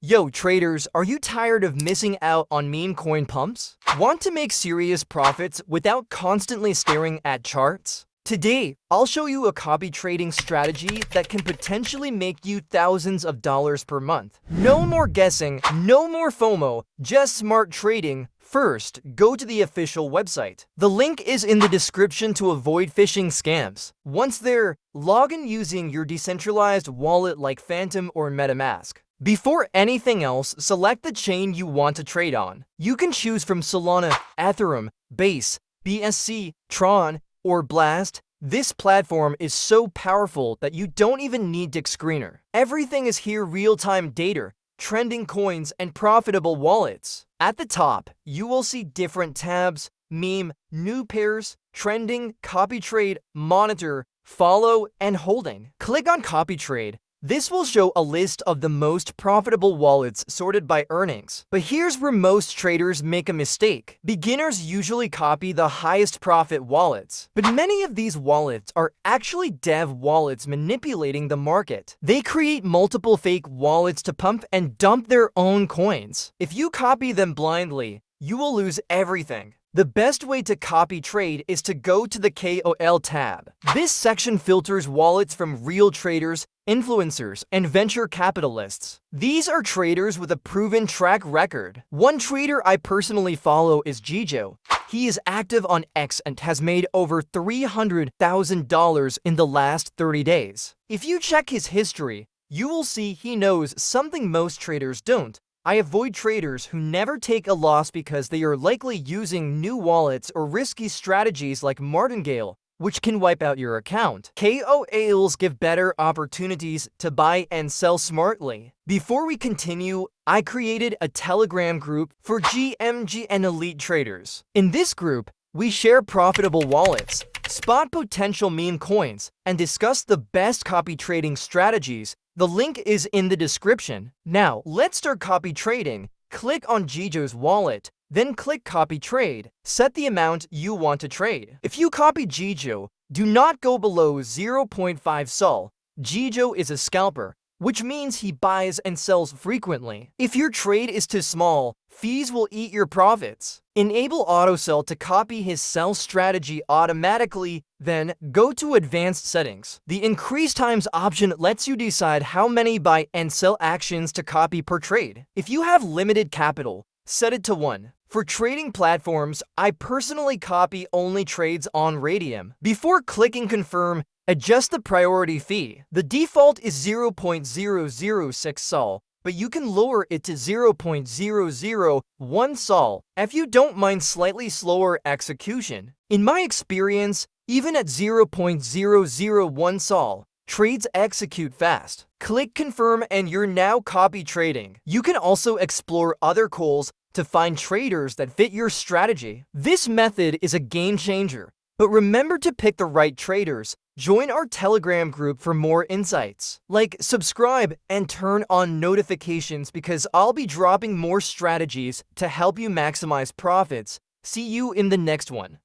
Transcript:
Yo, traders, are you tired of missing out on meme coin pumps? Want to make serious profits without constantly staring at charts? Today, I'll show you a copy trading strategy that can potentially make you thousands of dollars per month. No more guessing, no more FOMO, just smart trading. First, go to the official website. The link is in the description to avoid phishing scams. Once there, log in using your decentralized wallet like Phantom or MetaMask. Before anything else, select the chain you want to trade on. You can choose from Solana, Ethereum, Base, BSC, Tron, or Blast. This platform is so powerful that you don't even need Dick Screener. Everything is here: real-time data, trending coins, and profitable wallets. At the top, you will see different tabs: meme, new pairs, trending, copy trade, monitor, follow, and holding. Click on copy trade. This will show a list of the most profitable wallets sorted by earnings. But here's where most traders make a mistake. Beginners usually copy the highest profit wallets, but many of these wallets are actually dev wallets manipulating the market. They create multiple fake wallets to pump and dump their own coins. If you copy them blindly, you will lose everything. The best way to copy trade is to go to the KOL tab. This section filters wallets from real traders, influencers, and venture capitalists. These are traders with a proven track record. One trader I personally follow is Jijo. He is active on X and has made over $300,000 in the last 30 days. If you check his history, you will see he knows something most traders don't. I avoid traders who never take a loss because they are likely using new wallets or risky strategies like martingale, which can wipe out your account. KOLs give better opportunities to buy and sell smartly. Before we continue, I created a Telegram group for GMG and elite traders. In this group, we share profitable wallets, spot potential meme coins, and discuss the best copy trading strategies. The link is in the description. Now, let's start copy trading. Click on Jijo's wallet, then click copy trade. Set the amount you want to trade. If you copy Jijo, do not go below 0.5 sol. Jijo is a scalper, which means he buys and sells frequently. If your trade is too small, fees will eat your profits. Enable autosell to copy his sell strategy automatically, then go to advanced settings. The increase times option lets you decide how many buy and sell actions to copy per trade. If you have limited capital, set it to 1. For trading platforms, I personally copy only trades on Radium. Before clicking confirm, adjust the priority fee. The default is 0.006 sol, but you can lower it to 0.001 sol if you don't mind slightly slower execution. In my experience, even at 0.001 sol, trades execute fast. Click confirm and you're now copy trading. You can also explore other calls to find traders that fit your strategy. This method is a game changer, but remember to pick the right traders. Join our Telegram group for more insights. Like, subscribe, and turn on notifications because I'll be dropping more strategies to help you maximize profits. See you in the next one.